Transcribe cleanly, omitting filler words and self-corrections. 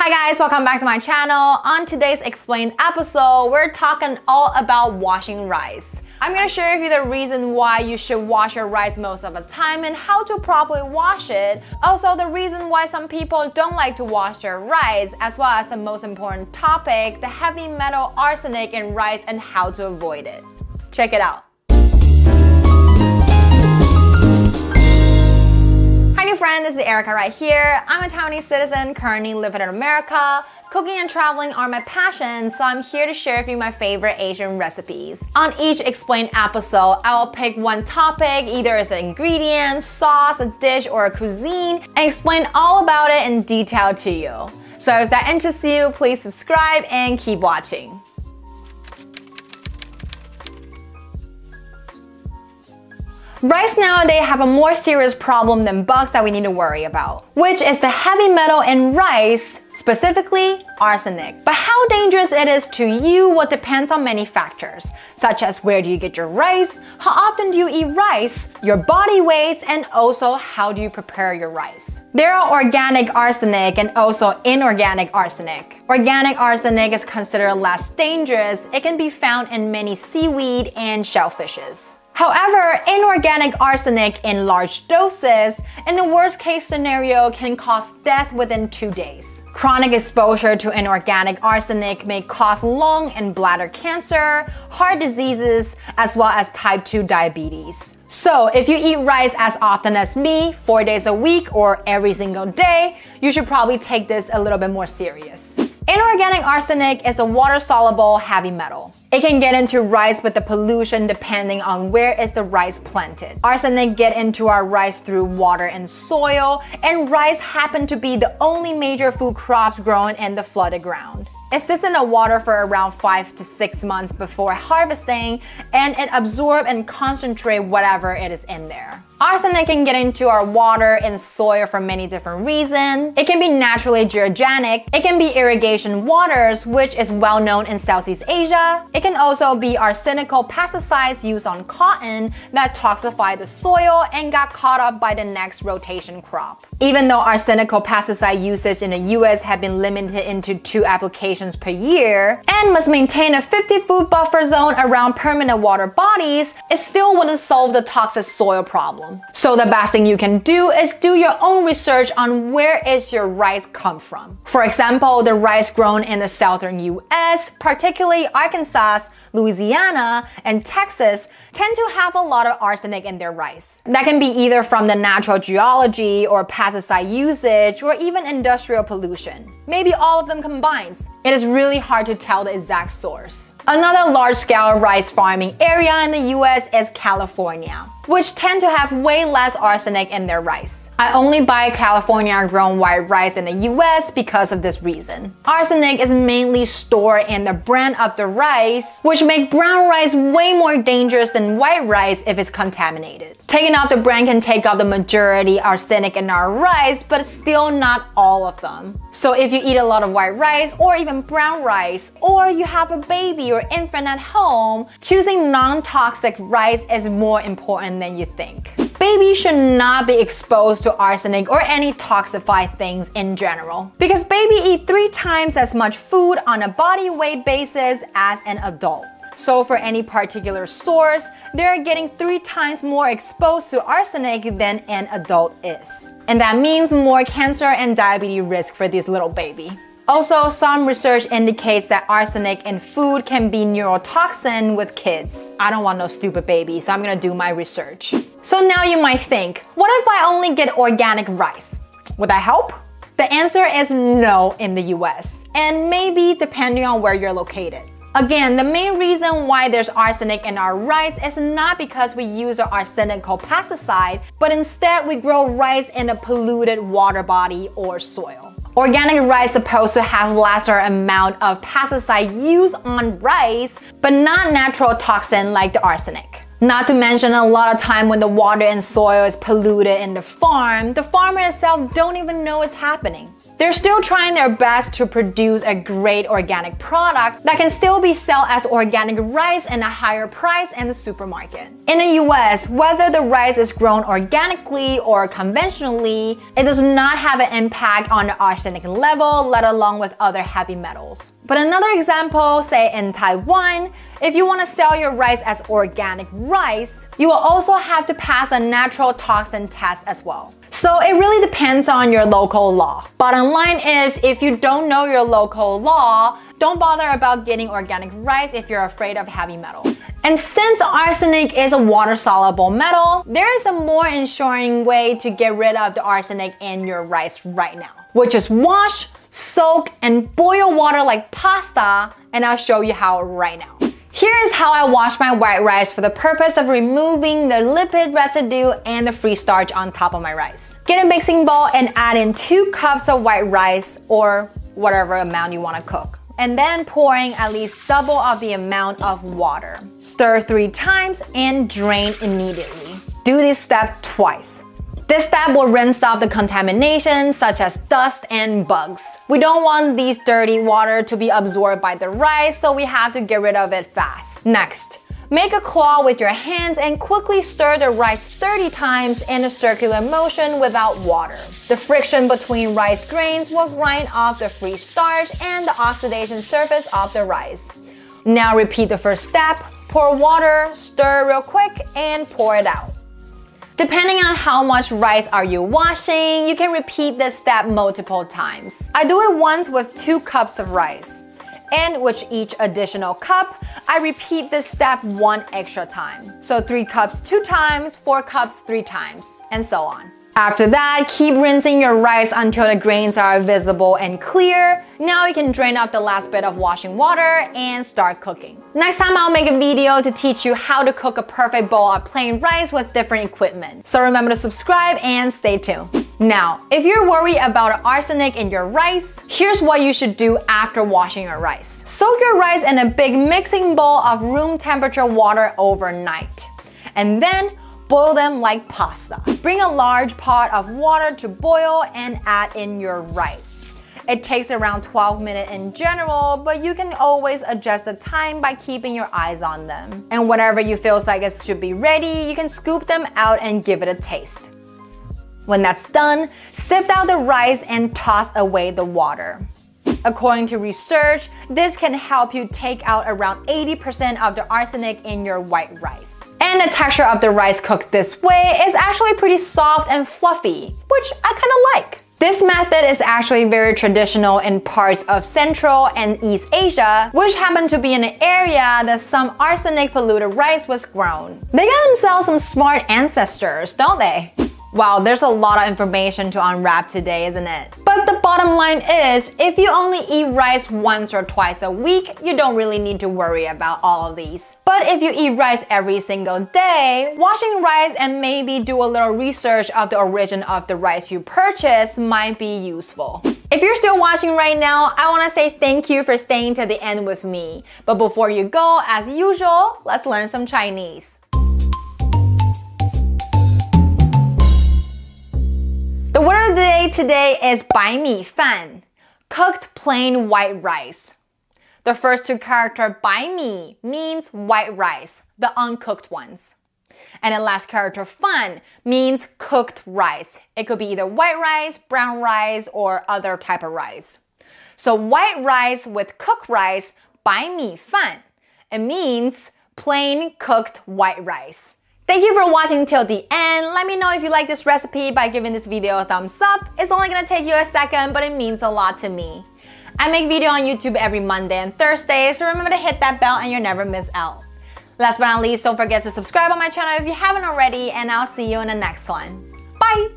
Hi guys, welcome back to my channel. On today's Explained episode, we're talking all about washing rice. I'm gonna share with you the reason why you should wash your rice most of the time and how to properly wash it. Also, the reason why some people don't like to wash their rice, as well as the most important topic, the heavy metal arsenic in rice and how to avoid it. Check it out. Hi new friend, this is Erica right here. I'm a Taiwanese citizen currently living in America. Cooking and traveling are my passions, so I'm here to share with you my favorite Asian recipes. On each Explained episode, I will pick one topic, either as an ingredient, sauce, a dish, or a cuisine, and explain all about it in detail to you. So if that interests you, please subscribe and keep watching. Rice nowadays have a more serious problem than bugs that we need to worry about, which is the heavy metal in rice, specifically arsenic. But how dangerous it is to you will depend on many factors, such as where do you get your rice, how often do you eat rice, your body weight, and also how do you prepare your rice. There are organic arsenic and also inorganic arsenic. Organic arsenic is considered less dangerous. It can be found in many seaweed and shellfishes. However, inorganic arsenic in large doses, in the worst case scenario, can cause death within 2 days. Chronic exposure to inorganic arsenic may cause lung and bladder cancer, heart diseases, as well as type 2 diabetes. So if you eat rice as often as me, 4 days a week or every single day, you should probably take this a little bit more serious. Inorganic arsenic is a water-soluble heavy metal. It can get into rice with the pollution depending on where is the rice planted. Arsenic get into our rice through water and soil, and rice happen to be the only major food crops grown in the flooded ground. It sits in the water for around 5 to 6 months before harvesting, and it absorbs and concentrates whatever it is in there. Arsenic can get into our water and soil for many different reasons. It can be naturally geogenic. It can be irrigation waters, which is well known in Southeast Asia. It can also be arsenical pesticides used on cotton that toxify the soil and got caught up by the next rotation crop. Even though arsenical pesticide usage in the US have been limited into 2 applications per year and must maintain a 50-foot buffer zone around permanent water bodies, it still wouldn't solve the toxic soil problem. So the best thing you can do is do your own research on where is your rice come from. For example, the rice grown in the southern US, particularly Arkansas, Louisiana, and Texas, tend to have a lot of arsenic in their rice. That can be either from the natural geology or pesticide usage or even industrial pollution. Maybe all of them combined. It is really hard to tell the exact source. Another large-scale rice farming area in the US is California, which tend to have way less arsenic in their rice. I only buy California-grown white rice in the US because of this reason. Arsenic is mainly stored in the bran of the rice, which makes brown rice way more dangerous than white rice if it's contaminated. Taking off the bran can take off the majority arsenic in our rice, but still not all of them. So if you eat a lot of white rice or even brown rice, or you have a baby or infant at home, choosing non-toxic rice is more important than you think. Babies should not be exposed to arsenic or any toxified things in general, because babies eat 3 times as much food on a body weight basis as an adult. So for any particular source, they're getting 3 times more exposed to arsenic than an adult is. And that means more cancer and diabetes risk for this little baby. Also, some research indicates that arsenic in food can be neurotoxin with kids. I don't want no stupid baby, so I'm gonna do my research. So now you might think, what if I only get organic rice? Would that help? The answer is no in the US, and maybe depending on where you're located. Again, the main reason why there's arsenic in our rice is not because we use an arsenical pesticide, but instead we grow rice in a polluted water body or soil. Organic rice is supposed to have lesser amount of pesticide used on rice, but not natural toxin like the arsenic. Not to mention, a lot of time when the water and soil is polluted in the farmer itself don't even know it's happening. They're still trying their best to produce a great organic product that can still be sold as organic rice at a higher price in the supermarket. In the US, whether the rice is grown organically or conventionally, it does not have an impact on the arsenic level, let alone with other heavy metals. But another example, say in Taiwan, if you want to sell your rice as organic rice, you will also have to pass a natural toxin test as well. So it really depends on your local law. Bottom line is, if you don't know your local law, don't bother about getting organic rice if you're afraid of heavy metal. And since arsenic is a water-soluble metal, there is a more ensuring way to get rid of the arsenic in your rice right now, which is wash, soak, and boil water like pasta, and I'll show you how right now. Here is how I wash my white rice for the purpose of removing the lipid residue and the free starch on top of my rice. Get a mixing bowl and add in 2 cups of white rice or whatever amount you want to cook. And then pouring at least double of the amount of water. Stir 3 times and drain immediately. Do this step twice. This step will rinse off the contamination such as dust and bugs. We don't want these dirty water to be absorbed by the rice, so we have to get rid of it fast. Next, make a claw with your hands and quickly stir the rice 30 times in a circular motion without water. The friction between rice grains will grind off the free starch and the oxidation surface of the rice. Now repeat the first step, pour water, stir real quick, and pour it out. Depending on how much rice are you washing, you can repeat this step multiple times. I do it once with 2 cups of rice. And with each additional cup, I repeat this step 1 extra time. So 3 cups 2 times, 4 cups 3 times, and so on. After that, keep rinsing your rice until the grains are visible and clear. Now you can drain off the last bit of washing water and start cooking. Next time I'll make a video to teach you how to cook a perfect bowl of plain rice with different equipment. So remember to subscribe and stay tuned. Now, if you're worried about arsenic in your rice, here's what you should do after washing your rice. Soak your rice in a big mixing bowl of room temperature water overnight. And then boil them like pasta. Bring a large pot of water to boil and add in your rice. It takes around 12 minutes in general, but you can always adjust the time by keeping your eyes on them. And whenever you feel like it should be ready, you can scoop them out and give it a taste. When that's done, sift out the rice and toss away the water. According to research, this can help you take out around 80% of the arsenic in your white rice. And the texture of the rice cooked this way is actually pretty soft and fluffy, which I kind of like. This method is actually very traditional in parts of Central and East Asia, which happen to be in an area that some arsenic-polluted rice was grown. They got themselves some smart ancestors, don't they? Wow, there's a lot of information to unwrap today, isn't it? But the bottom line is, if you only eat rice once or twice a week, you don't really need to worry about all of these. But if you eat rice every single day, washing rice and maybe do a little research of the origin of the rice you purchase might be useful. If you're still watching right now, I want to say thank you for staying to the end with me. But before you go, as usual, let's learn some Chinese. The word of the day today is 白米饭, cooked plain white rice. The first 2 characters 白米 means white rice, the uncooked ones. And the last character 饭 means cooked rice. It could be either white rice, brown rice, or other type of rice. So white rice with cooked rice, 白米饭. It means plain cooked white rice. Thank you for watching till the end. Let me know if you like this recipe by giving this video a thumbs up. It's only gonna take you a second, but it means a lot to me. I make video on YouTube every Monday and Thursday, so remember to hit that bell and you'll never miss out. Last but not least, don't forget to subscribe on my channel if you haven't already, and I'll see you in the next one. Bye!